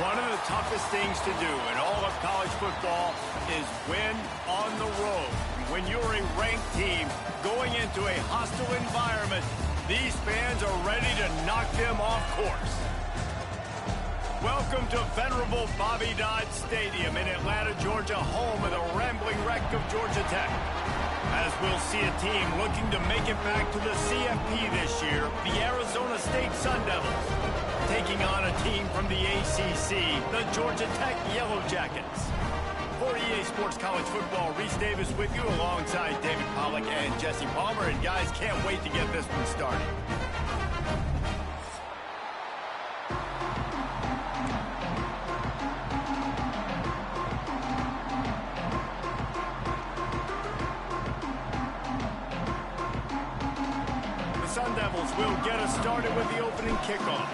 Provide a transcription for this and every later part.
One of the toughest things to do in all of college football is win on the road. When you're a ranked team going into a hostile environment, these fans are ready to knock them off course. Welcome to venerable Bobby Dodd Stadium in Atlanta, Georgia, home of the rambling wreck of Georgia Tech. As we'll see a team looking to make it back to the CFP this year, the Arizona State Sun Devils, taking on a team from the ACC, the Georgia Tech Yellow Jackets. For EA Sports College Football, Reese Davis with you alongside David Pollack and Jesse Palmer. And guys, can't wait to get this one started. The Sun Devils will get us started with the opening kickoff.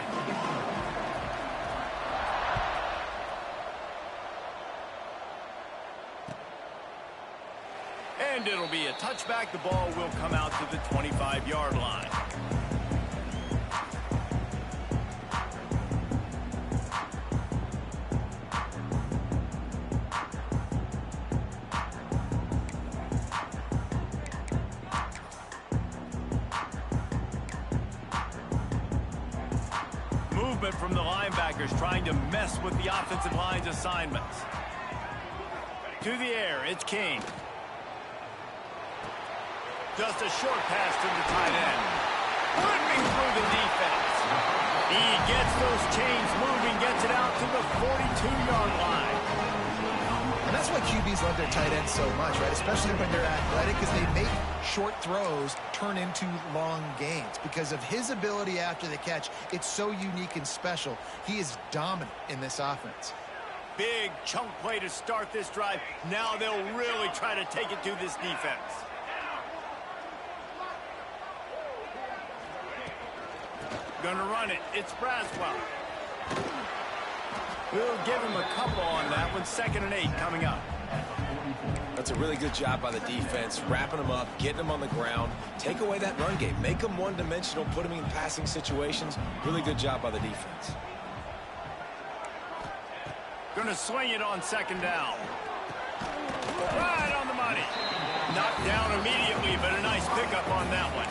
And it'll be a touchback. The ball will come out to the 25-yard line. Movement from the linebackers trying to mess with the offensive line's assignments. To the air, it's King. Just a short pass to the tight end. Ripping through the defense. He gets those chains moving, gets it out to the 42-yard line. And that's why QBs love their tight ends so much, right? Especially when they're athletic, because they make short throws turn into long gains. Because of his ability after the catch, it's so unique and special. He is dominant in this offense. Big chunk play to start this drive. Now they'll really try to take it to this defense. Gonna run it. It's Braswell. We'll give him a couple on that one. 2nd and 8 coming up. That's a really good job by the defense, wrapping them up, getting them on the ground. Take away that run game. Make them one-dimensional, put them in passing situations. Really good job by the defense. Gonna swing it on 2nd down. Right on the money. Knocked down immediately, but a nice pickup on that one.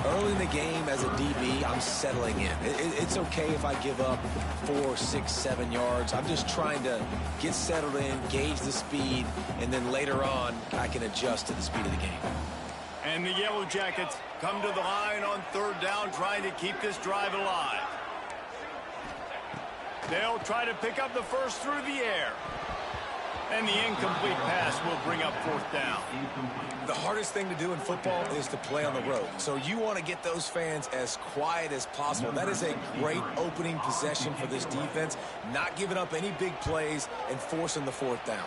Early in the game as a DB, I'm settling in. It's okay if I give up 4, 6, 7 yards. I'm just trying to get settled in, gauge the speed, and then later on, I can adjust to the speed of the game. And the Yellow Jackets come to the line on 3rd down, trying to keep this drive alive. They'll try to pick up the first through the air. And the incomplete pass will bring up 4th down. The hardest thing to do in football is to play on the road. So you want to get those fans as quiet as possible. That is a great opening possession for this defense. Not giving up any big plays and forcing the 4th down.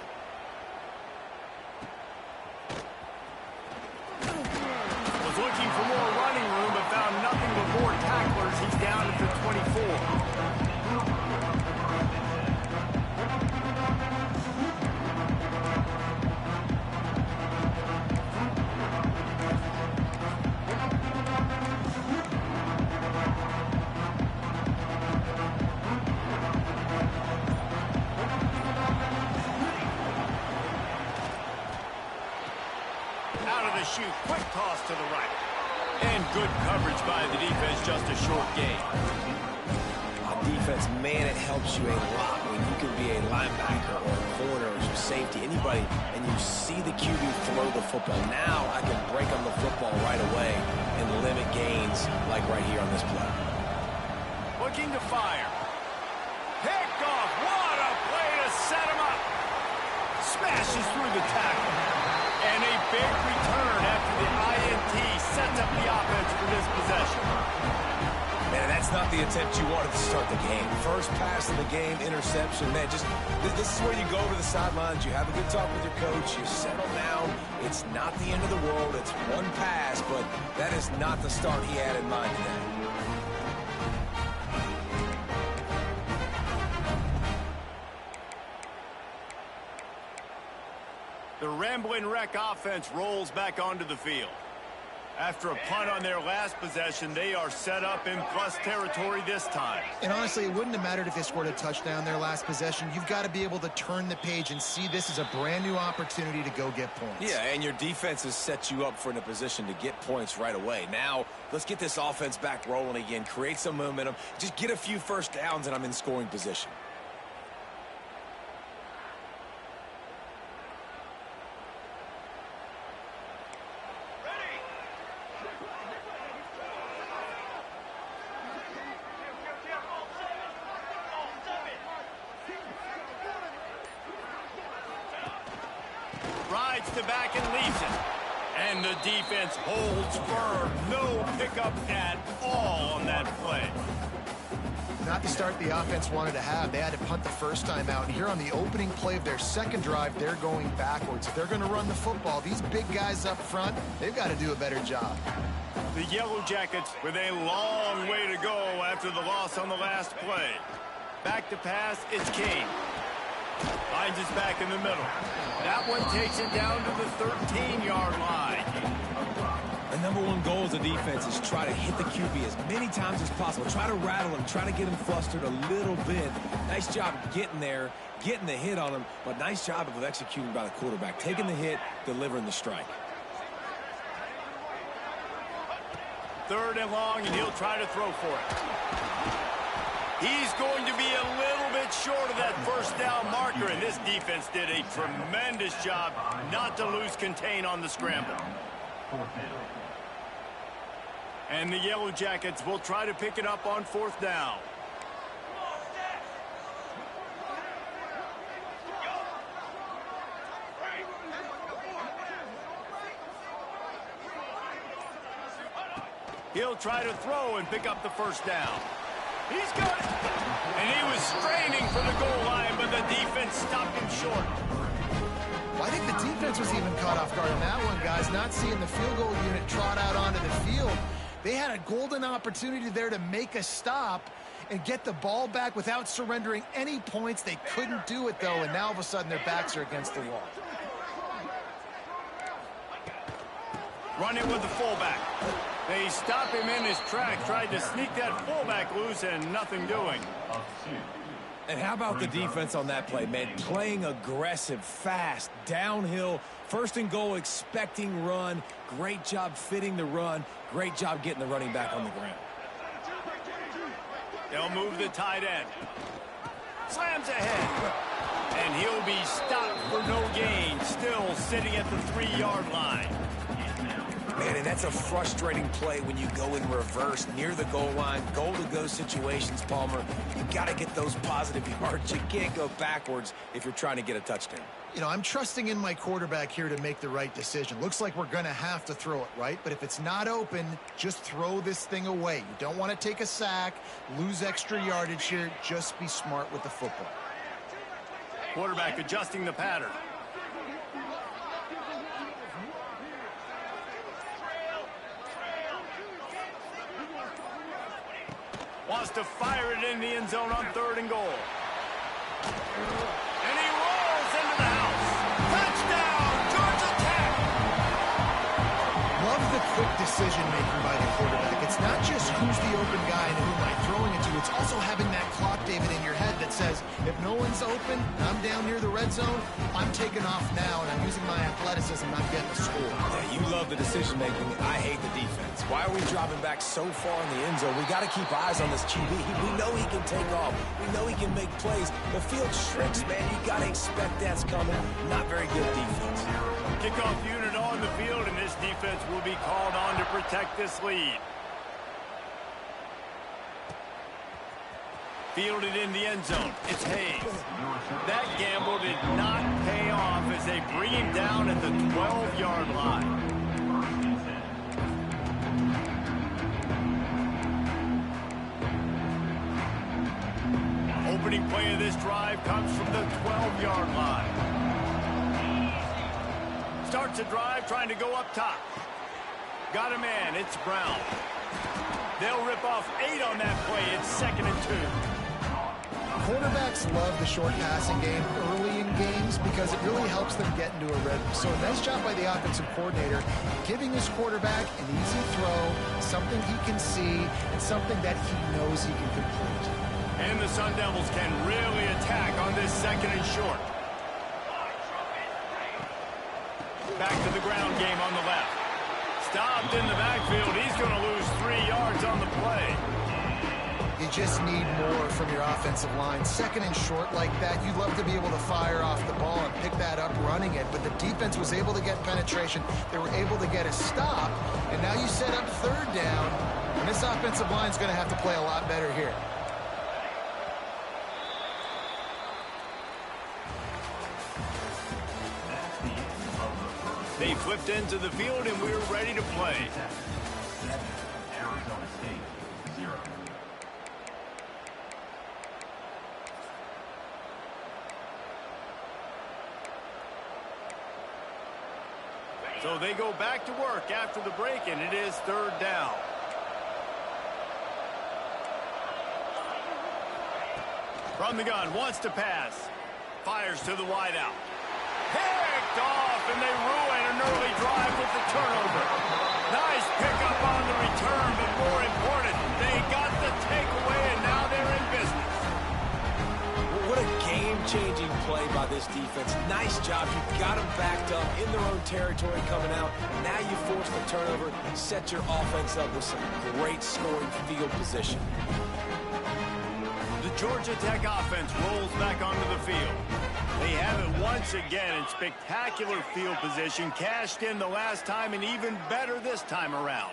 Was looking for more running room, but found nothing but more tacklers. He's down at the 24. Shoot, quick toss to the right. And good coverage by the defense, just a short gain. On defense, man, it helps you a lot when you can be a linebacker or a corner or your safety, anybody, and you see the QB throw the football. Now I can break on the football right away and limit gains like right here on this play. Looking to fire. Picked off. What a play to set him up. Smashes through the tackle. And a big return after the INT sets up the offense for this possession. Man, that's not the attempt you wanted to start the game. First pass of the game, interception. Man, just this is where you go to the sidelines. You have a good talk with your coach. You settle down. It's not the end of the world. It's one pass, but that is not the start he had in mind today. The Ramblin' Wreck offense rolls back onto the field. After a punt on their last possession, they are set up in plus territory this time. And honestly, it wouldn't have mattered if they scored a touchdown their last possession. You've got to be able to turn the page and see this as a brand new opportunity to go get points. Yeah, and your defense has set you up for in a position to get points right away. Now, let's get this offense back rolling again, create some momentum, just get a few first downs, and I'm in scoring position. Rides to back and leaves it. And the defense holds firm. No pickup at all on that play. Not the start the offense wanted to have. They had to punt the first time out. And here on the opening play of their second drive, they're going backwards. If they're going to run the football, these big guys up front, they've got to do a better job. The Yellow Jackets with a long way to go after the loss on the last play. Back to pass, it's Kane. Finds his back in the middle. That one takes it down to the 13-yard line. The number one goal as a defense is try to hit the QB as many times as possible. Try to rattle him, try to get him flustered a little bit. Nice job getting there, getting the hit on him, but nice job of executing by the quarterback. Taking the hit, delivering the strike. Third and long, and he'll try to throw for it. He's going to be a little bit short of that first down marker, and this defense did a tremendous job not to lose contain on the scramble. And the Yellow Jackets will try to pick it up on fourth down. He'll try to throw and pick up the first down. He's got it. And he was straining for the goal line, but the defense stopped him short. Well, I think the defense was even caught off guard on that one, guys. Not seeing the field goal unit trot out onto the field. They had a golden opportunity there to make a stop and get the ball back without surrendering any points. They couldn't do it, though, and now all of a sudden their backs are against the wall. Running with the fullback. They stop him in his tracks, tried to sneak that fullback loose, and nothing doing. And how about the defense on that play, man? Playing aggressive, fast, downhill, first and goal, expecting run. Great job fitting the run. Great job getting the running back on the ground. They'll move the tight end. Slams ahead. And he'll be stopped for no gain, still sitting at the 3-yard line. Man, and that's a frustrating play when you go in reverse near the goal line. Goal-to-go situations, Palmer. You got to get those positive yards. You can't go backwards if you're trying to get a touchdown. You know, I'm trusting in my quarterback here to make the right decision. Looks like we're going to have to throw it, right? But if it's not open, just throw this thing away. You don't want to take a sack, lose extra yardage here. Just be smart with the football. Quarterback adjusting the pattern. Wants to fire it in the end zone on 3rd and goal. And he rolls into the house. Touchdown, Georgia Tech! Love the quick decision-making by the quarterback. It's not just who's the open guy and who am I throwing it to. It's also having that clock, David, in your head that says, if no one's open and I'm down near the red zone, I'm taking off now, and I'm using my athleticism, I'm getting a score. Yeah, you love the decision-making. I hate the defense. Why are we dropping back so far in the end zone? We got to keep eyes on this QB. We know he can take off. We know he can make plays. The field shrinks, man. You got to expect that's coming. Not very good defense. Kickoff unit on the field, and this defense will be called on to protect this lead. Fielded in the end zone. It's Hayes. That gamble did not pay off as they bring him down at the 12-yard line. Opening play of this drive comes from the 12-yard line. Starts a drive trying to go up top. Got a man. It's Brown. They'll rip off 8 on that play. It's 2nd and 2. Quarterbacks love the short passing game early in games because it really helps them get into a rhythm. So a nice job by the offensive coordinator, giving his quarterback an easy throw, something he can see, and something that he knows he can complete. And the Sun Devils can really attack on this second and short. Back to the ground game on the left. Stopped in the backfield. He's going to lose 3 yards on the play. You just need more from your offensive line. Second and short like that, you'd love to be able to fire off the ball and pick that up running it. But the defense was able to get penetration. They were able to get a stop. And now you set up third down. And this offensive line is going to have to play a lot better here. They flipped into the field, and we're ready to play. Arizona State, 0. So they go back to work after the break, and it is third down. From the gun, wants to pass. Fires to the wideout. Picked off, and they ruin an early drive with the turnover. Nice pickup on the return, but more important, they got the takeaway, and now they're in business. What a game-changing play by this defense. Nice job. You got them backed up in their own territory coming out. Now you force the turnover, set your offense up with some great scoring field position. The Georgia Tech offense rolls back onto the field. They have it once again in spectacular field position, cashed in the last time and even better this time around.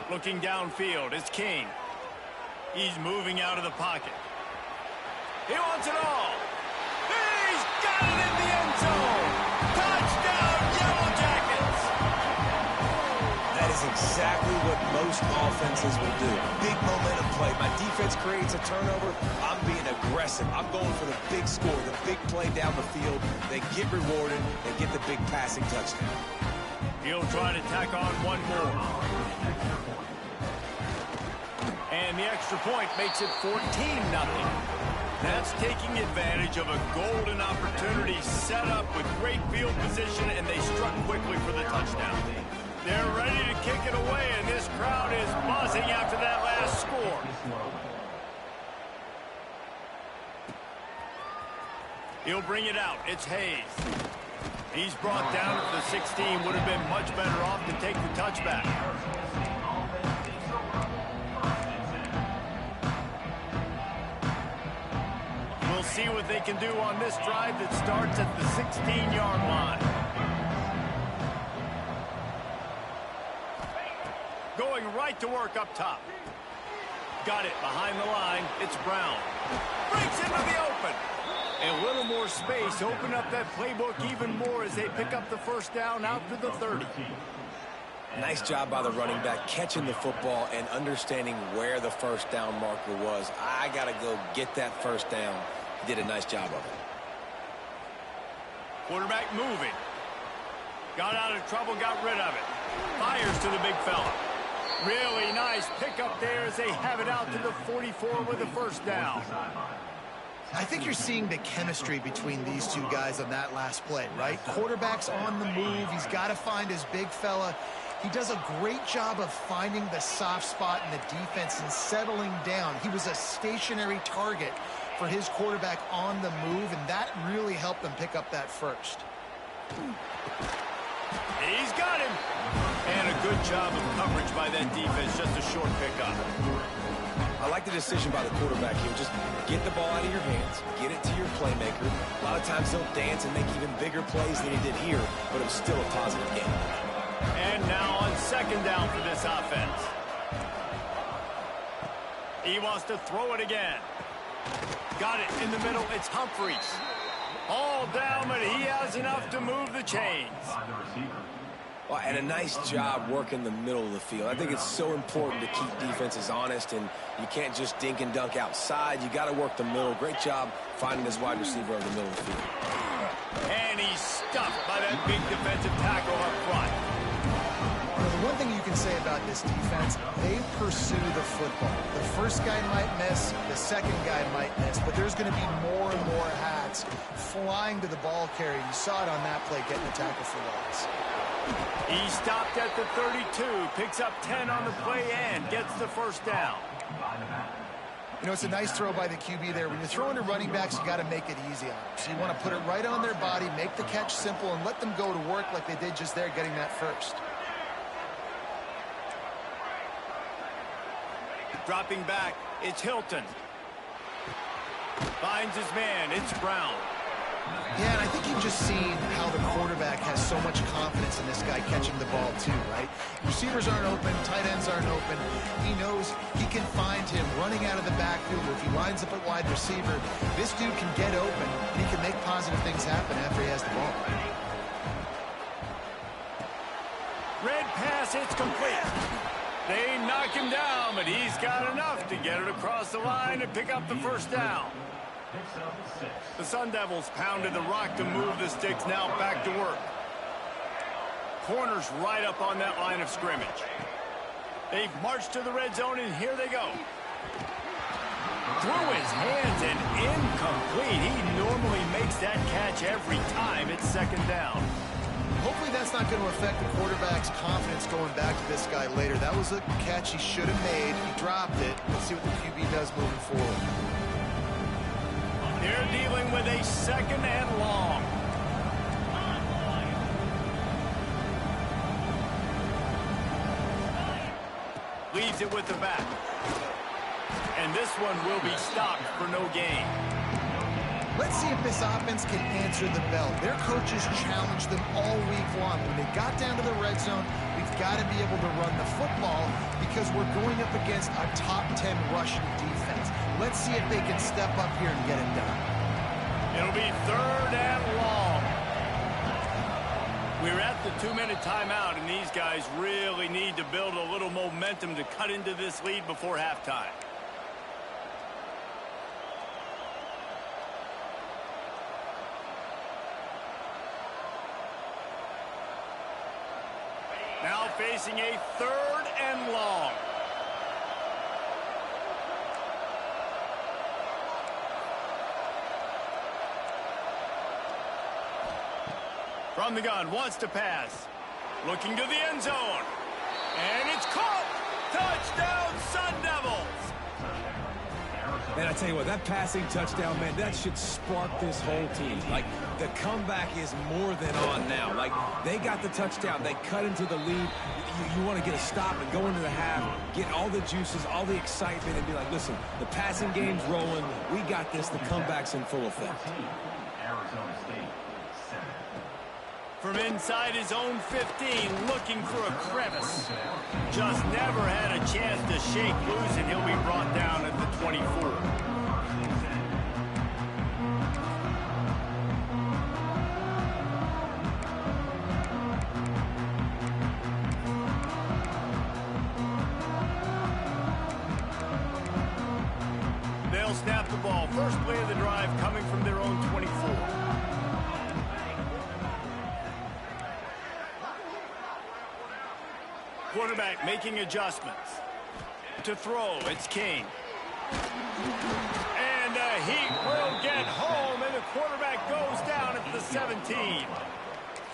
Looking downfield, it's King. He's moving out of the pocket. He wants it all. He's got it in the end zone. Touchdown, Yellow Jackets. That is exactly what most offenses will do. Big momentum play. My defense creates a turnover. I'm being aggressive. I'm going for the big score, the big play down the field. They get rewarded and get the big passing touchdown. He'll try to tack on one more. And the extra point makes it 14-0. That's taking advantage of a golden opportunity set up with great field position, and they struck quickly for the touchdown. They're ready to kick it away, and this crowd is buzzing after that last score. He'll bring it out. It's Hayes. He's brought down at the 16. Would have been much better off to take the touchback. We'll see what they can do on this drive that starts at the 16-yard line. Going right to work up top. Got it behind the line. It's Brown. Breaks into the open. A little more space. Open up that playbook even more as they pick up the first down out to the 30. Nice job by the running back catching the football and understanding where the first down marker was. I got to go get that first down. He did a nice job of it. Quarterback moving. Got out of trouble, got rid of it. Fires to the big fella. Really nice pickup there as they have it out to the 44 with the first down. I think you're seeing the chemistry between these two guys on that last play, right? Quarterback's on the move. He's got to find his big fella. He does a great job of finding the soft spot in the defense and settling down. He was a stationary target for his quarterback on the move, and that really helped them pick up that first. He's got him. And a good job of coverage by that defense. Just a short pickup. I like the decision by the quarterback here. Just get the ball out of your hands, get it to your playmaker. A lot of times he'll dance and make even bigger plays than he did here, but it was still a positive game. And now on second down for this offense. He wants to throw it again. Got it in the middle. It's Humphreys. All down, but he has enough to move the chains. Well, and a nice job working the middle of the field. I think it's so important to keep defenses honest, and you can't just dink and dunk outside. You got to work the middle. Great job finding this wide receiver over the middle of the field. And he's stuffed by that big defensive tackle up front. Well, the one thing you can say about this defense, they pursue the football. The first guy might miss, the second guy might miss, but there's going to be more and more defense, flying to the ball carrier. You saw it on that play, getting the tackle for loss. He stopped at the 32, picks up 10 on the play and gets the first down. You know, it's a nice throw by the QB there. When you're throwing to running backs, you got to make it easy on them. So you want to put it right on their body, make the catch simple, and let them go to work like they did just there, getting that first. Dropping back, it's Hilton. Finds his man, it's Brown. Yeah, and I think you've just seen how the quarterback has so much confidence in this guy catching the ball too, right? Receivers aren't open, tight ends aren't open. He knows he can find him running out of the backfield, or if he lines up at wide receiver, this dude can get open, and he can make positive things happen after he has the ball. Red pass, it's complete. They knock him down, but he's got enough to get it across the line and pick up the first down. The Sun Devils pounded the rock to move the sticks, now back to work. Corners right up on that line of scrimmage. They've marched to the red zone, and here they go. Through his hands and incomplete. He normally makes that catch every time. It's second down. Hopefully that's not going to affect the quarterback's confidence going back to this guy later. That was a catch he should have made. He dropped it. Let's see what the QB does moving forward. They're dealing with a second and long. Leaves it with the back. And this one will be stopped for no gain. Let's see if this offense can answer the bell. Their coaches challenged them all week long. When they got down to the red zone, we've got to be able to run the football because we're going up against a top 10 rushing defense. Let's see if they can step up here and get it done. It'll be third and long. We're at the 2-minute timeout, and these guys really need to build a little momentum to cut into this lead before halftime. Now facing a third and long. From the gun, wants to pass. Looking to the end zone. And it's caught! Touchdown, Sun Devils! And I tell you what, that passing touchdown, man, that should spark this whole team. Like, the comeback is more than on now. Like, they got the touchdown. They cut into the lead. You want to get a stop and go into the half, get all the juices, all the excitement, and be like, listen, the passing game's rolling. We got this. The comeback's in full effect. From inside his own 15, looking for a crevice. Just never had a chance to shake loose, and he'll be brought down at the 24. They'll snap the ball. First play of the drive coming from their own 24. Quarterback making adjustments. To throw, it's King. And he will get home, and the quarterback goes down at the 17.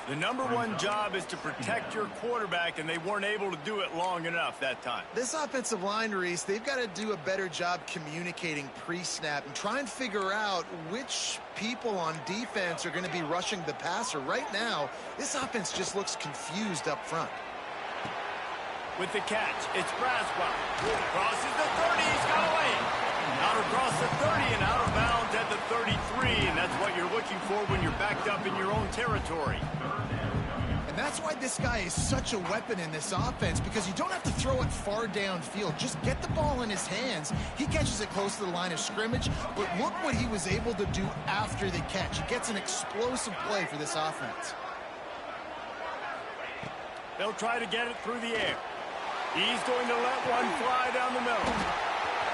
The #1 job is to protect your quarterback, and they weren't able to do it long enough that time. This offensive line, Reese, they've got to do a better job communicating pre-snap and try and figure out which people on defense are going to be rushing the passer. Right now, this offense just looks confused up front. With the catch, it's Braswell. Crosses the 30, he's got away. Out across the 30 and out of bounds at the 33, and that's what you're looking for when you're backed up in your own territory. And that's why this guy is such a weapon in this offense, because you don't have to throw it far downfield. Just get the ball in his hands. He catches it close to the line of scrimmage, but look what he was able to do after the catch. He gets an explosive play for this offense. They'll try to get it through the air. He's going to let one fly down the middle.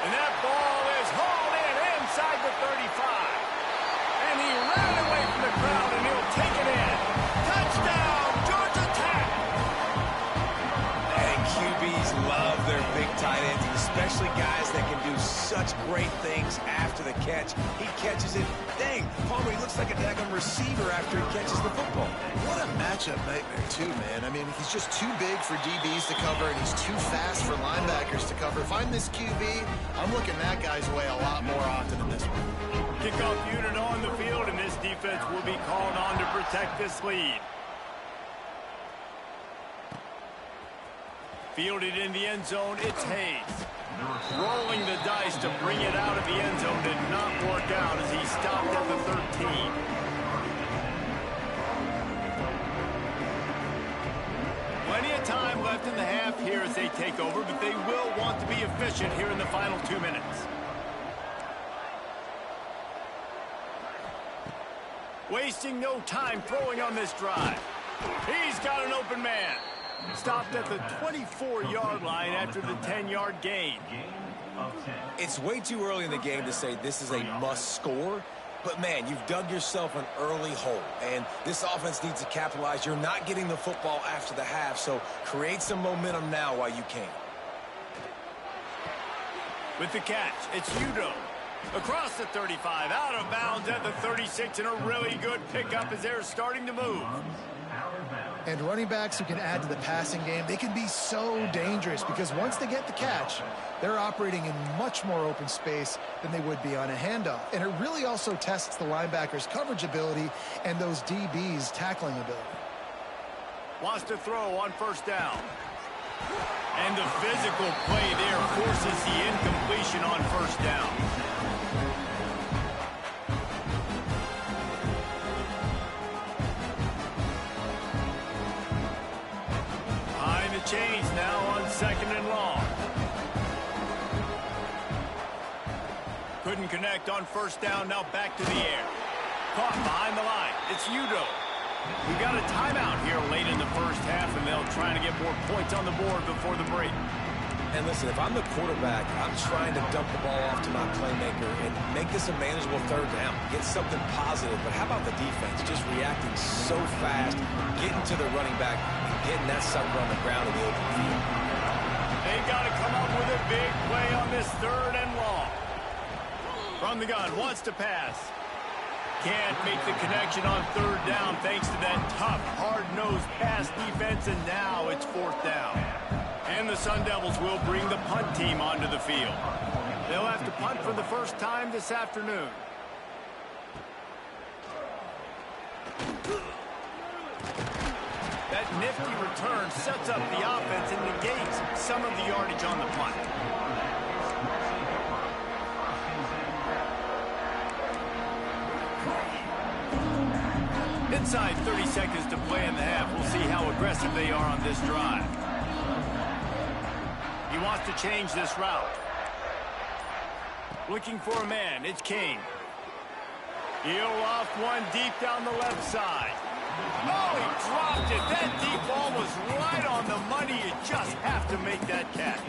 And that ball is hauled in inside the 35. And he ran away from the crowd, and he'll take it in. Touchdown, Georgia Tech! And QBs love their big tight ends, especially guys that can do such great things after the catch. He catches it, Dang, Palmer, he looks like a daggum receiver after he catches the football. What a matchup nightmare, too, man. I mean, he's just too big for DBs to cover, and he's too fast for linebackers to cover. If I'm this QB, I'm looking that guy's way a lot more often than this one. Kickoff unit on the field, and this defense will be called on to protect this lead. Fielded in the end zone, it's Hayes. Rolling the dice to bring it out of the end zone did not work out as he stopped at the 13. Plenty of time left in the half here as they take over, but they will want to be efficient here in the final 2 minutes. Wasting no time throwing on this drive. He's got an open man. Stopped at the 24-yard line after the 10-yard gain. It's way too early in the game to say this is a must score, but man, you've dug yourself an early hole, and this offense needs to capitalize. You're not getting the football after the half, so create some momentum now while you can. With the catch, it's Udo. Across the 35, out of bounds at the 36, and a really good pickup as they're starting to move. And running backs who can add to the passing game, they can be so dangerous because once they get the catch, they're operating in much more open space than they would be on a handoff. And it really also tests the linebackers' coverage ability and those DBs' tackling ability. Wants to throw on first down. And the physical play there forces the incompletion on first down. Change now on 2nd and long. Couldn't connect on first down, now back to the air. Caught behind the line. It's Udo. We've got a timeout here late in the first half, and they'll try to get more points on the board before the break. And listen, if I'm the quarterback, I'm trying to dump the ball off to my playmaker and make this a manageable third down. Get something positive. But how about the defense? Just reacting so fast, getting to the running back, and getting that sucker on the ground in the open field. They've got to come up with a big play on this 3rd and long. From the gun, wants to pass. Can't make the connection on 3rd down thanks to that tough, hard-nosed pass defense, and now it's 4th down. And the Sun Devils will bring the punt team onto the field. They'll have to punt for the first time this afternoon. That nifty return sets up the offense and negates some of the yardage on the punt. Inside 30 seconds to play in the half. We'll see how aggressive they are on this drive. He wants to change this route. Looking for a man. It's King. He'll off one deep down the left side. Oh, he dropped it. That deep ball was right on the money. You just have to make that catch.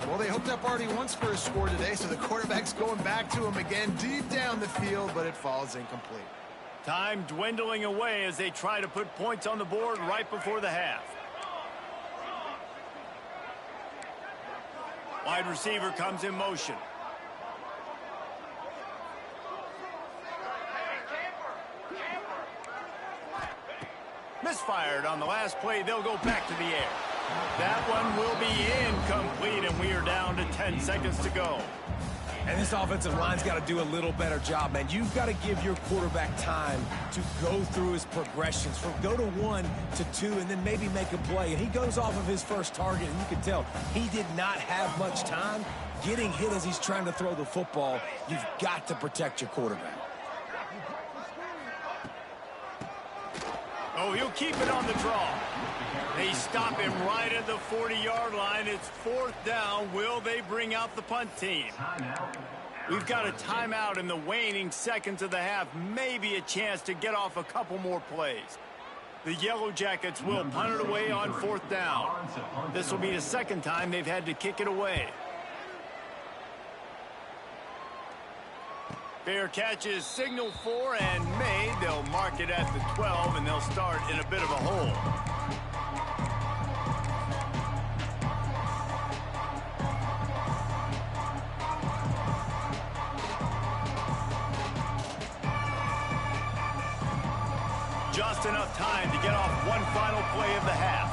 Well, they hooked up already once for a score today, so the quarterback's going back to him again deep down the field, but it falls incomplete. Time dwindling away as they try to put points on the board right before the half. Wide receiver comes in motion. Misfired on the last play. They'll go back to the air. That one will be incomplete, and we are down to 10 seconds to go. And this offensive line's got to do a little better job, man. You've got to give your quarterback time to go through his progressions, from go to 1 to 2, and then maybe make a play. And he goes off of his first target, and you can tell he did not have much time getting hit as he's trying to throw the football. You've got to protect your quarterback. Oh, he'll keep it on the draw. They stop him right at the 40-yard line. It's 4th down. Will they bring out the punt team? We've got a timeout in the waning seconds of the half. Maybe a chance to get off a couple more plays. The Yellow Jackets will punt it away on 4th down. This will be the second time they've had to kick it away. Fair catch is signaled for and made. They'll mark it at the 12, and they'll start in a bit of a hole. just enough time to get off one final play of the half.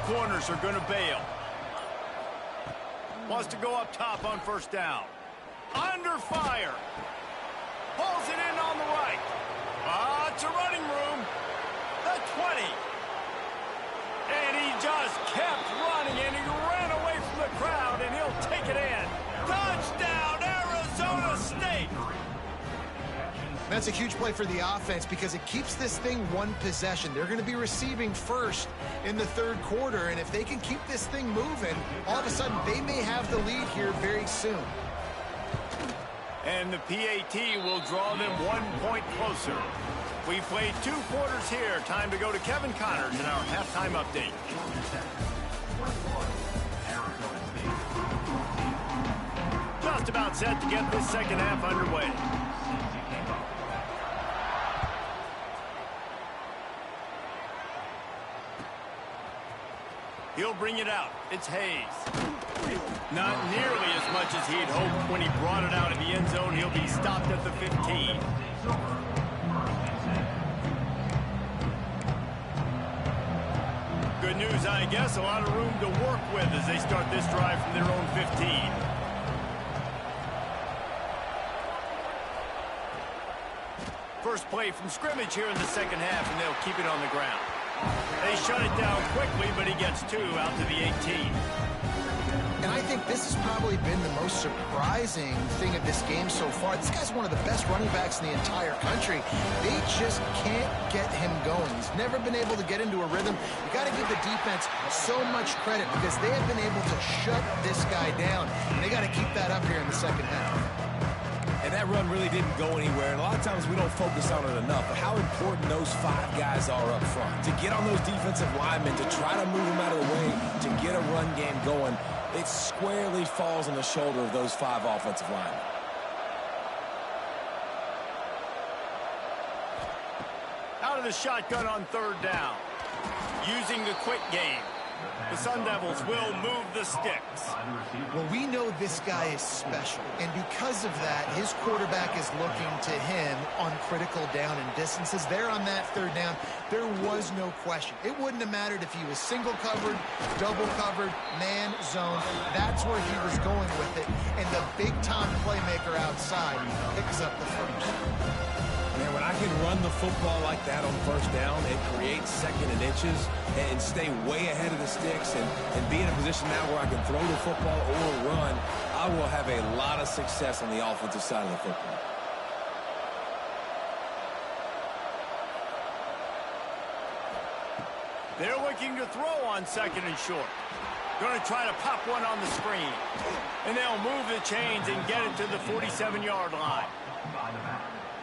Corners are going to bail. Wants to go up top on first down. Under fire. Pulls it in on the right. It's a running room. The 20. And he just kept running, and he ran away from the crowd, and he'll take it in. Touchdown, Arizona State! That's a huge play for the offense because it keeps this thing one possession. They're going to be receiving first in the third quarter, and if they can keep this thing moving, all of a sudden they may have the lead here very soon. And the PAT will draw them 1 point closer. We've played 2 quarters here. Time to go to Kevin Connors in our halftime update. Just about set to get this second half underway. He'll bring it out. It's Hayes. Not nearly as much as he'd hoped when he brought it out of the end zone. He'll be stopped at the 15. Good news, I guess. A lot of room to work with as they start this drive from their own 15. First play from scrimmage here in the second half, and they'll keep it on the ground. They shut it down quickly, but he gets 2 out to the 18. And I think this has probably been the most surprising thing of this game so far. This guy's one of the best running backs in the entire country. They just can't get him going. He's never been able to get into a rhythm. You got to give the defense so much credit because they have been able to shut this guy down. And they got to keep that up here in the second half. And that run really didn't go anywhere. And a lot of times we don't focus on it enough, but how important those 5 guys are up front. To get on those defensive linemen, to try to move them out of the way, to get a run game going, it squarely falls on the shoulder of those 5 offensive linemen. Out of the shotgun on third down. Using the quick game. The Sun Devils will move the sticks. Well, we know this guy is special, and because of that, his quarterback is looking to him on critical down and distances. There on that third down, there was no question. It wouldn't have mattered if he was single covered, double covered, man, zone. That's where he was going with it, and the big-time playmaker outside picks up the first. Man, when I can run the football like that on first down, it creates second and inches and stay way ahead of the sticks and be in a position now where I can throw the football or run, I will have a lot of success on the offensive side of the football. They're looking to throw on second and short. Going to try to pop one on the screen. And they'll move the chains and get it to the 47-yard line.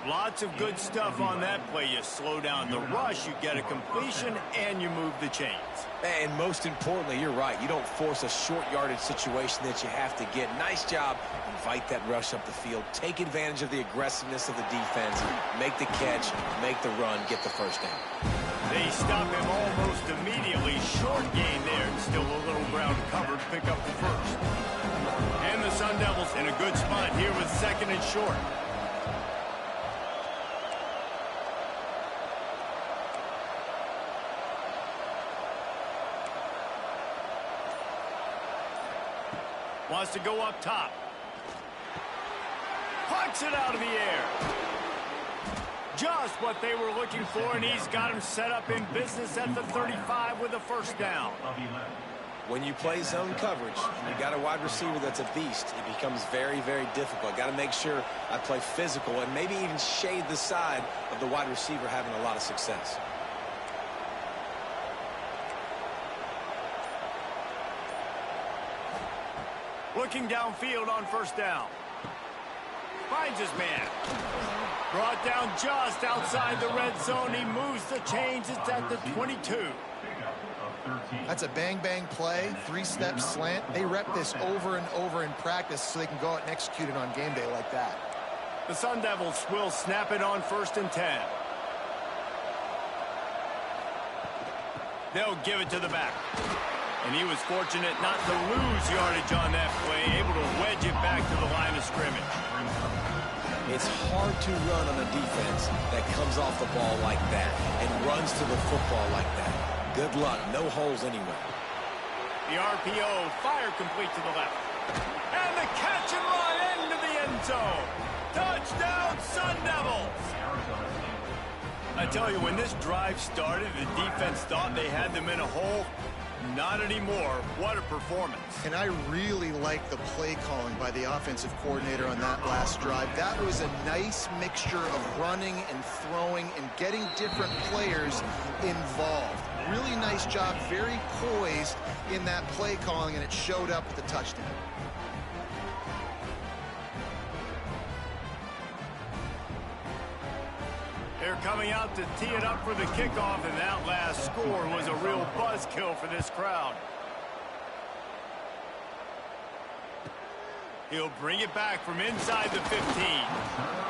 Lots of good stuff on that play. You slow down the rush, you get a completion, and you move the chains. And most importantly, you're right. You don't force a short yardage situation that you have to get. Nice job. Invite that rush up the field. Take advantage of the aggressiveness of the defense. Make the catch, make the run, get the first down. They stop him almost immediately. Short gain there, and still a little ground covered. Pick up the first. And the Sun Devils in a good spot here with second and short. Wants to go up top. Pucks it out of the air. Just what they were looking for, and he's got him set up in business at the 35 with a first down. When you play zone coverage, you got a wide receiver that's a beast. It becomes very, very difficult. Got to make sure I play physical and maybe even shade the side of the wide receiver having a lot of success. Looking downfield on first down. Finds his man. Brought down just outside the red zone. He moves the chains. It's at the 22. That's a bang-bang play, 3-step slant. They rep this over and over in practice so they can go out and execute it on game day like that. The Sun Devils will snap it on 1st and 10. They'll give it to the back. And he was fortunate not to lose yardage on that play, able to wedge it back to the line of scrimmage. It's hard to run on a defense that comes off the ball like that and runs to the football like that. Good luck. No holes anywhere. The RPO, fire complete to the left. And the catch and run into the end zone. Touchdown, Sun Devils! I tell you, when this drive started, the defense thought they had them in a hole. Not anymore. What a performance. And I really like the play calling by the offensive coordinator on that last drive. That was a nice mixture of running and throwing and getting different players involved. Really nice job, very poised in that play calling, and it showed up with the touchdown. They're coming out to tee it up for the kickoff, and that last score was a real buzzkill for this crowd. He'll bring it back from inside the 15.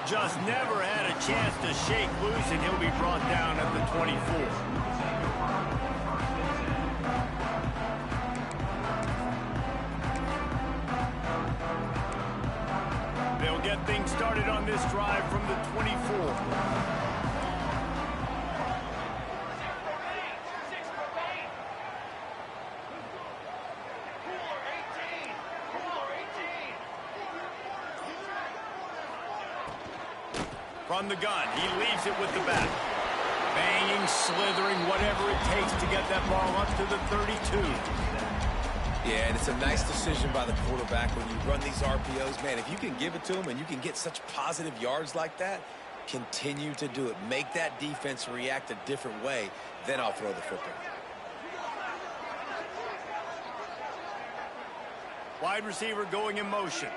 Just never had a chance to shake loose, and he'll be brought down at the 24. They'll get things started on this drive from the 24. From the gun, he leaves it with the back. Banging, slithering, whatever it takes to get that ball up to the 32. Yeah, and it's a nice decision by the quarterback when you run these RPOs. Man, if you can give it to him and you can get such positive yards like that, continue to do it. Make that defense react a different way, then I'll throw the football. Wide receiver going in motion.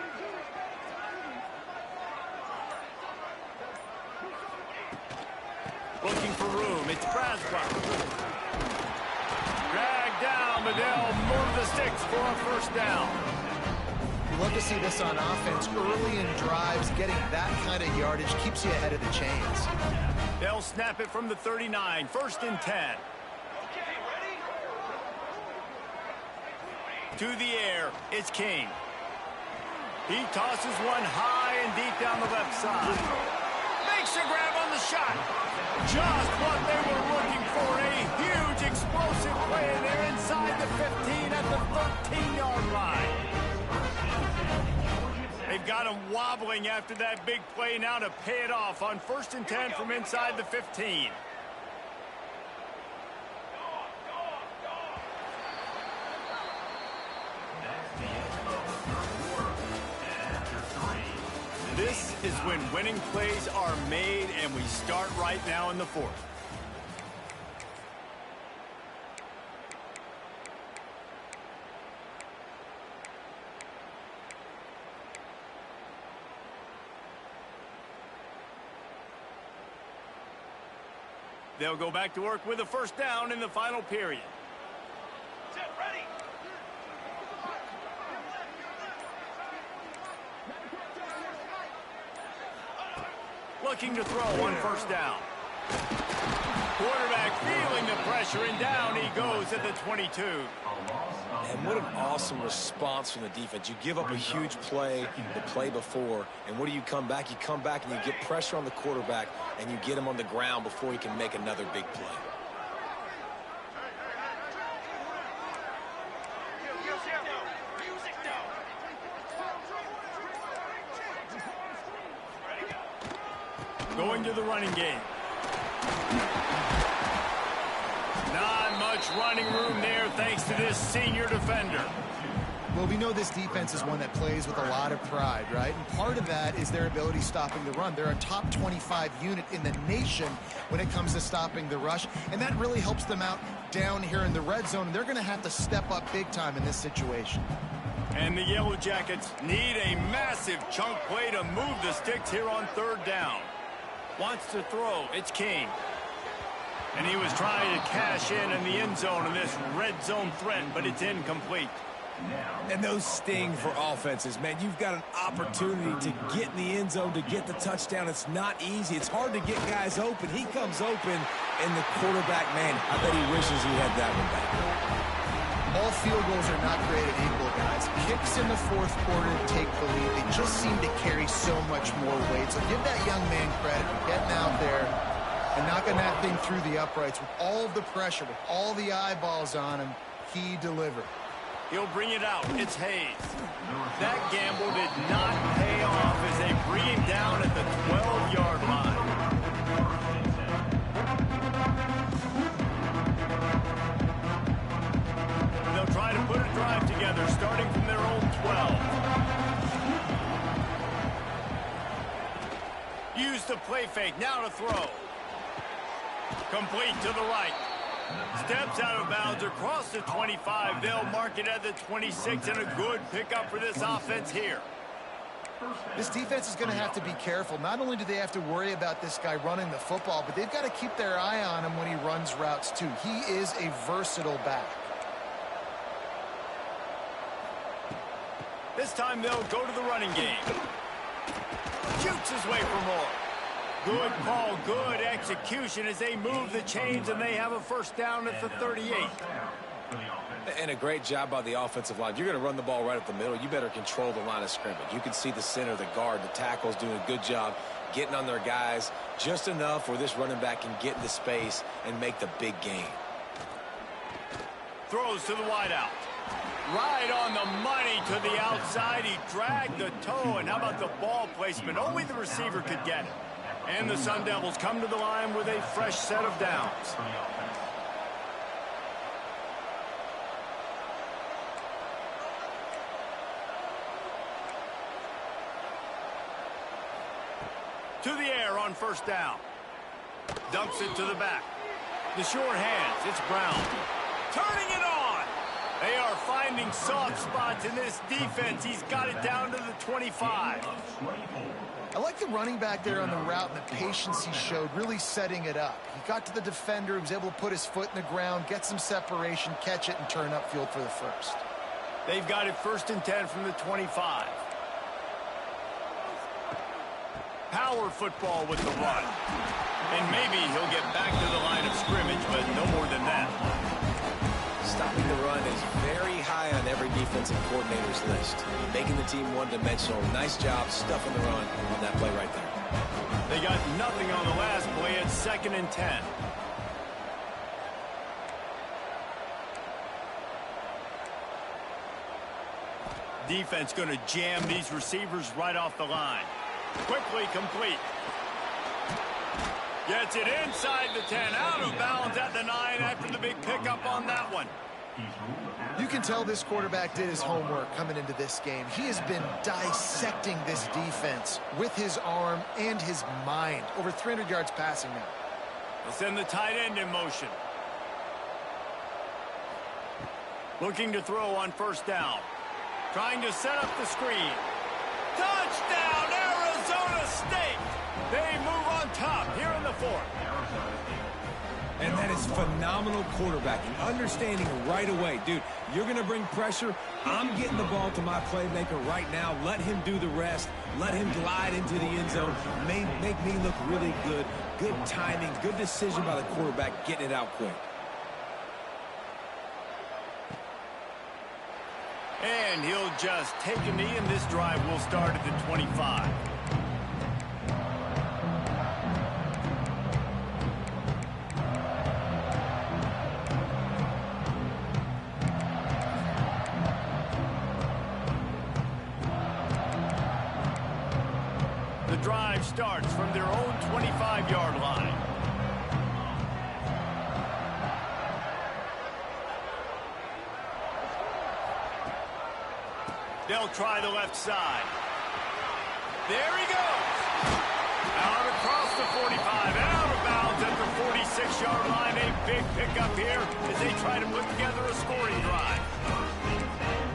Looking for room. It's Braswell. Dragged down, but they'll move the sticks for a first down. You love to see this on offense. Early in drives, getting that kind of yardage keeps you ahead of the chains. They'll snap it from the 39. First and 10. To the air, it's King. He tosses one high and deep down the left side. Makes a grab on the shot. Just what they were looking for. A huge explosive play, and they're inside the 15 at the 13-yard line. They've got him wobbling after that big play now to pay it off on first and 10 from inside the 15. This is when winning plays are made, and we start right now in the fourth. They'll go back to work with a first down in the final period. Looking to throw on first down. Quarterback feeling the pressure, and down he goes at the 22. And what an awesome response from the defense. You give up a huge play the play before, and what do you come back? You come back and you get pressure on the quarterback, and you get him on the ground before he can make another big play. Going to the running game. Not much running room there thanks to this senior defender. Well, we know this defense is one that plays with a lot of pride, right? And part of that is their ability stopping the run. They're a top 25 unit in the nation when it comes to stopping the rush, and that really helps them out down here in the red zone. They're going to have to step up big time in this situation. And the Yellow Jackets need a massive chunk play to move the sticks here on third down. Wants to throw. It's King. And he was trying to cash in the end zone in this red zone threat, but it's incomplete. And those sting for offenses, man. You've got an opportunity to get in the end zone, to get the touchdown. It's not easy. It's hard to get guys open. He comes open, and the quarterback, man, I bet he wishes he had that one back. All field goals are not created equal, guys. Kicks in the fourth quarter to take the lead. They just seem to carry so much more weight. So give that young man credit for getting out there and knocking that thing through the uprights with all of the pressure, with all the eyeballs on him. He delivered. He'll bring it out. It's Hayes. That gamble did not pay off as they bring him down at the 12-yard line. They'll try to put a drive together, starting from their own 12. Use the play fake. Now to throw. Complete to the right. Steps out of bounds across the 25. They'll mark it at the 26, and a good pickup for this offense here. This defense is going to have to be careful. Not only do they have to worry about this guy running the football, but they've got to keep their eye on him when he runs routes too. He is a versatile back. This time they'll go to the running game. Shoots his way for more. Good call, good execution as they move the chains, and they have a first down at the 38. And a great job by the offensive line. You're going to run the ball right up the middle. You better control the line of scrimmage. You can see the center, the guard, the tackles doing a good job getting on their guys just enough where this running back can get into space and make the big game. Throws to the wideout. Right on the money to the outside. He dragged the toe, and how about the ball placement? Only the receiver could get it. And the Sun Devils come to the line with a fresh set of downs. To the air on first down. Dumps it to the back. The short hands. It's Brown. Turning it on. They are finding soft spots in this defense. He's got it down to the 25. I like the running back there on the route and the patience he showed, really setting it up. He got to the defender, he was able to put his foot in the ground, get some separation, catch it, and turn upfield for the first. They've got it 1st and 10 from the 25. Power football with the run. And maybe he'll get back to the line of scrimmage, but no more than that. Stopping the run is very high on every defensive coordinator's list. Making the team one-dimensional. Nice job stuffing the run on that play right there. They got nothing on the last play. It's 2nd and 10. Defense going to jam these receivers right off the line. Quickly complete. Gets it inside the 10, out of bounds at the 9 after the big pickup on that one. You can tell this quarterback did his homework coming into this game. He has been dissecting this defense with his arm and his mind. Over 300 yards passing now. They'll send the tight end in motion. Looking to throw on first down. Trying to set up the screen. Touchdown, Arizona State! They move on top here in the 4th. And that is phenomenal quarterbacking. Understanding right away. Dude, you're going to bring pressure. I'm getting the ball to my playmaker right now. Let him do the rest. Let him glide into the end zone. Make me look really good. Good timing. Good decision by the quarterback getting it out quick. And he'll just take a knee, and this drive will start at the 25. The drive starts from their own 25-yard line. They'll try the left side. There he goes. Out across the 45 and out of bounds at the 46-yard line. A big pickup here as they try to put together a scoring drive.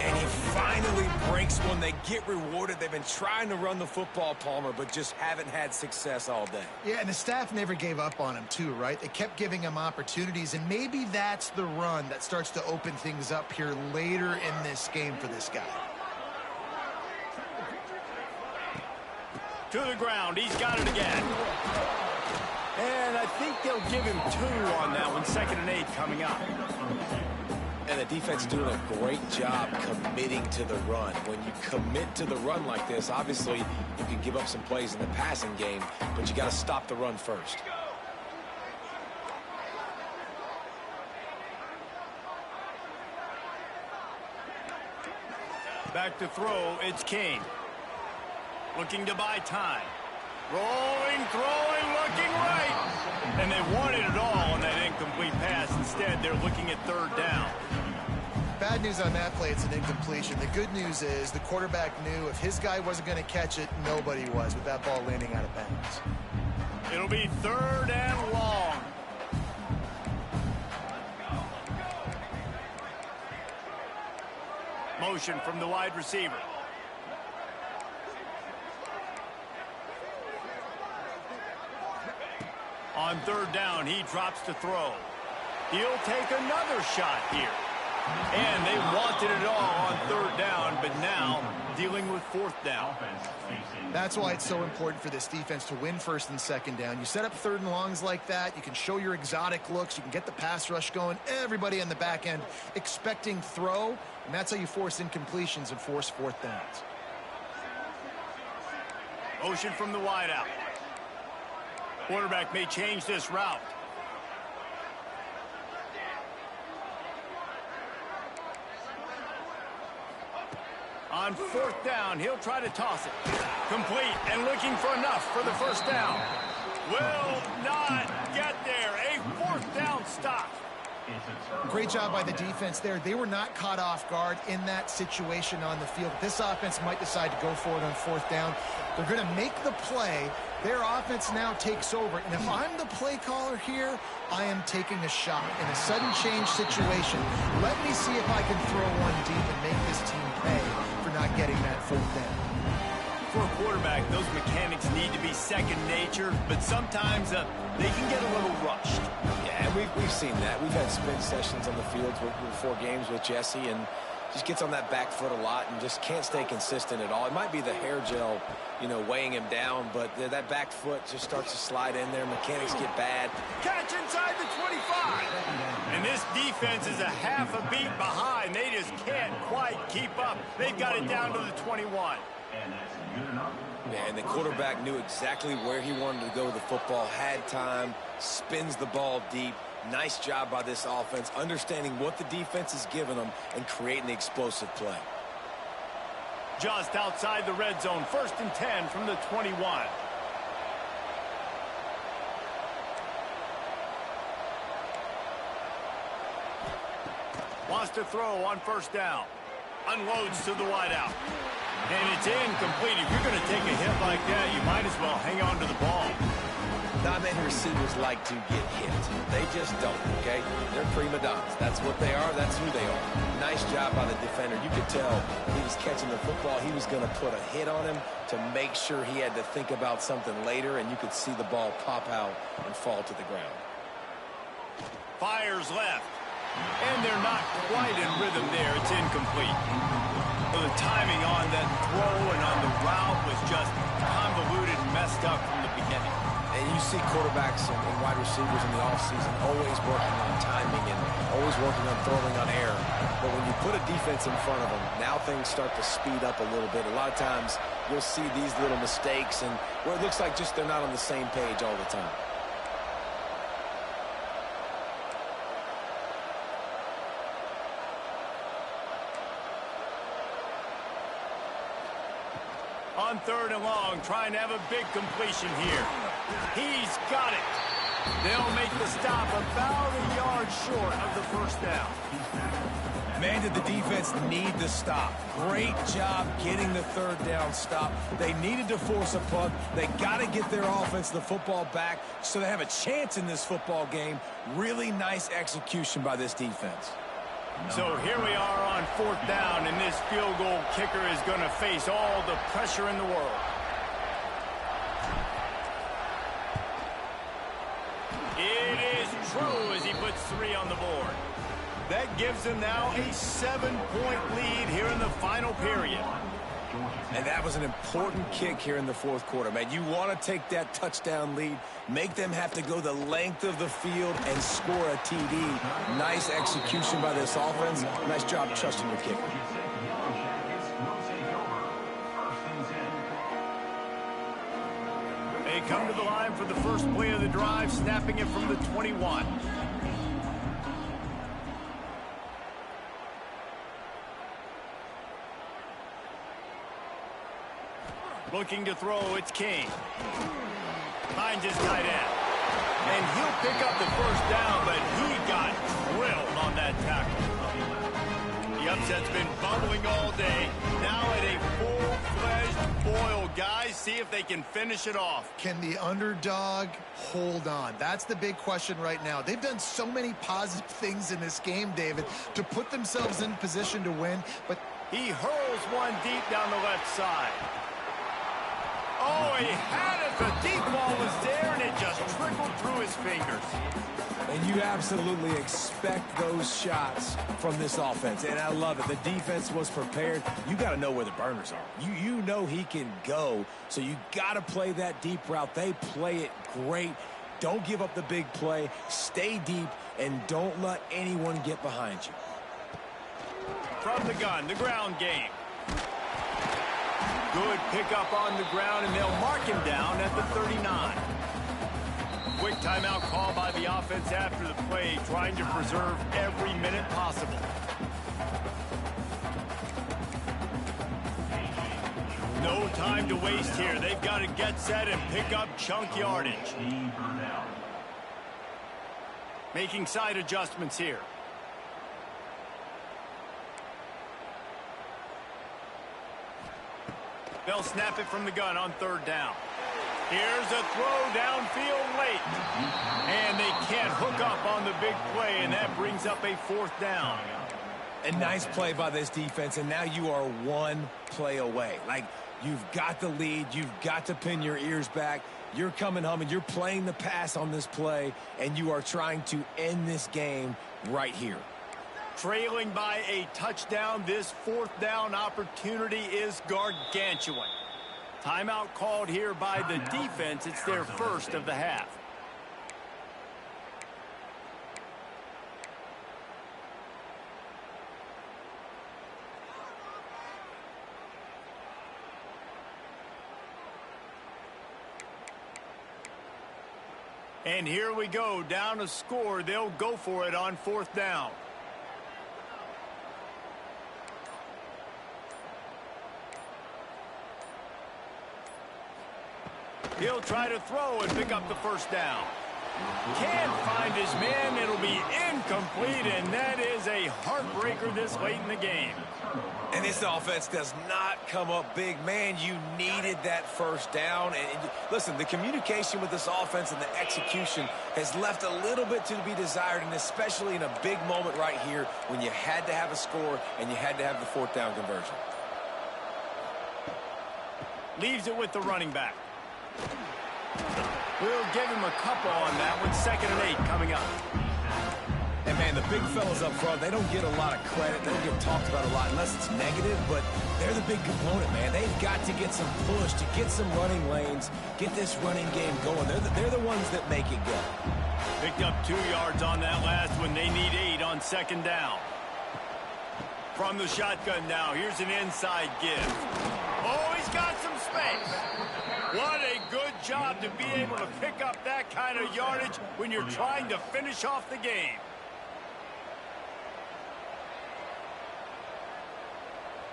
And he finally breaks one. They get rewarded. They've been trying to run the football, Palmer, but just haven't had success all day. Yeah, and the staff never gave up on him too, right? They kept giving him opportunities, and maybe that's the run that starts to open things up here later in this game for this guy. To the ground. He's got it again. And I think they'll give him 2 on that one. 2nd and 8 coming up. And the defense doing a great job committing to the run. When you commit to the run like this, obviously you can give up some plays in the passing game, but you got to stop the run first. Back to throw, it's Kane. Looking to buy time. Rolling, throwing, looking right. And they wanted it all on that incomplete pass. Instead, they're looking at third down. Bad news on that play, it's an incompletion. The good news is the quarterback knew if his guy wasn't going to catch it, nobody was with that ball landing out of bounds. It'll be third and long. Motion from the wide receiver. On third down, he drops to throw. He'll take another shot here. And they wanted it all on third down, but now dealing with fourth down. That's why it's so important for this defense to win first and second down. You set up third and longs like that. You can show your exotic looks. You can get the pass rush going. Everybody on the back end expecting throw, and that's how you force incompletions and force fourth downs. Motion from the wideout. Quarterback may change this route. On fourth down, he'll try to toss it. Complete and looking for enough for the first down. Will not get there. A fourth down stop. Great job by the defense there. They were not caught off guard in that situation on the field. This offense might decide to go for it on fourth down. They're going to make the play. Their offense now takes over. And if I'm the play caller here, I am taking a shot in a sudden change situation. Let me see if I can throw one deep and make this team pay for not getting that fourth down. For a quarterback, those mechanics need to be second nature, but sometimes they can get a little rushed. Yeah, we've seen that. We've had spin sessions on the field before games with Jesse, and just gets on that back foot a lot and just can't stay consistent at all. It might be the hair gel, weighing him down, but that back foot just starts to slide in there. Mechanics get bad. Catch inside the 25. And this defense is a half a beat behind. They just can't quite keep up. They've got it down to the 21. Yeah, and the quarterback knew exactly where he wanted to go with the football, had time, spins the ball deep. Nice job by this offense, understanding what the defense is giving them and creating the explosive play. Just outside the red zone, 1st and 10 from the 21. Wants to throw on 1st down. Unloads to the wideout. And it's incomplete. If you're going to take a hit like that, you might as well hang on to the ball. Not many receivers like to get hit. They just don't, okay? They're prima donnas. That's what they are. That's who they are. Nice job by the defender. You could tell he was catching the football. He was going to put a hit on him to make sure he had to think about something later, and you could see the ball pop out and fall to the ground. Fires left. And they're not quite in rhythm there. It's incomplete. The timing on that throw and on the route was just convoluted and messed up from the beginning. And you see quarterbacks and wide receivers in the offseason always working on timing and always working on throwing on air. But when you put a defense in front of them, now things start to speed up a little bit. A lot of times you'll see these little mistakes and where it looks like just they're not on the same page all the time. On 3rd and long, trying to have a big completion here. He's got it. They'll make the stop about a yard short of the 1st down. Man, did the defense need the stop. Great job getting the 3rd down stop. They needed to force a punt. They got to get their offense the football back so they have a chance in this football game. Really nice execution by this defense. So here we are on 4th down, and this field goal kicker is going to face all the pressure in the world. It is true as he puts 3 on the board. That gives him now a 7-point lead here in the final period. And that was an important kick here in the fourth quarter, man. You want to take that touchdown lead, make them have to go the length of the field and score a TD. Nice execution by this offense. Nice job trusting your kicker. They come to the line for the first play of the drive, snapping it from the 21. Looking to throw, it's King. Finds his tight end. And he'll pick up the first down, but he got drilled on that tackle. The upset's been bubbling all day. Now at a full-fledged boil. Guys, see if they can finish it off. Can the underdog hold on? That's the big question right now. They've done so many positive things in this game, David, to put themselves in position to win. But he hurls one deep down the left side. Oh, he had it. The deep ball was there, and it just trickled through his fingers. And you absolutely expect those shots from this offense, and I love it. The defense was prepared. You got to know where the burners are. You know he can go, so you got to play that deep route. They play it great. Don't give up the big play. Stay deep, and don't let anyone get behind you. From the gun, the ground game. Good pickup on the ground, and they'll mark him down at the 39. Quick timeout call by the offense after the play, trying to preserve every minute possible. No time to waste here. They've got to get set and pick up chunk yardage. Making side adjustments here. They'll snap it from the gun on third down. Here's a throw downfield late. And they can't hook up on the big play, and that brings up a fourth down. A nice play by this defense, and now you are one play away. Like, you've got the lead. You've got to pin your ears back. You're coming home, and you're playing the pass on this play, and you are trying to end this game right here. Trailing by a touchdown, this fourth down opportunity is gargantuan. Timeout called here by the defense. It's their first of the half. And here we go, down a score. They'll go for it on fourth down. He'll try to throw and pick up the first down. Can't find his man. It'll be incomplete, and that is a heartbreaker this late in the game. And this offense does not come up big. Man, you needed that first down. And listen, the communication with this offense and the execution has left a little bit to be desired, and especially in a big moment right here when you had to have a score and you had to have the fourth down conversion. Leaves it with the running back. We'll give him a couple on that one. 2nd and 8 coming up. And, man, the big fellas up front, they don't get a lot of credit. They don't get talked about a lot unless it's negative, but they're the big component, man. They've got to get some push, to get some running lanes, get this running game going. They're the ones that make it go. Picked up 2 yards on that last one. They need 8 on 2nd down. From the shotgun now, here's an inside give. Oh, he's got some space. What a good job to be able to pick up that kind of yardage when you're trying to finish off the game.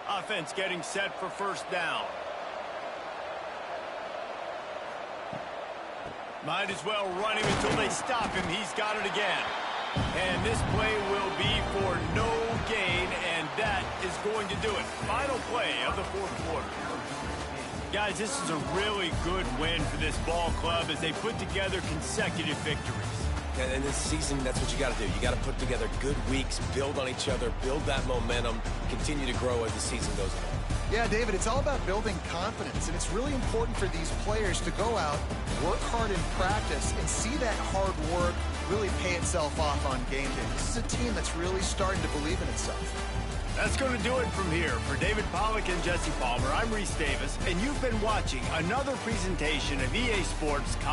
Offense getting set for first down. Might as well run him until they stop him. He's got it again. And this play will be for no gain, and that is going to do it. Final play of the fourth quarter. Guys, this is a really good win for this ball club as they put together consecutive victories. And in this season, that's what you got to do. You got to put together good weeks, build on each other, build that momentum, continue to grow as the season goes on. Yeah, David, it's all about building confidence, and it's really important for these players to go out, work hard in practice, and see that hard work really pay itself off on game day. This is a team that's really starting to believe in itself. That's going to do it from here. For David Pollack and Jesse Palmer, I'm Reese Davis, and you've been watching another presentation of EA Sports College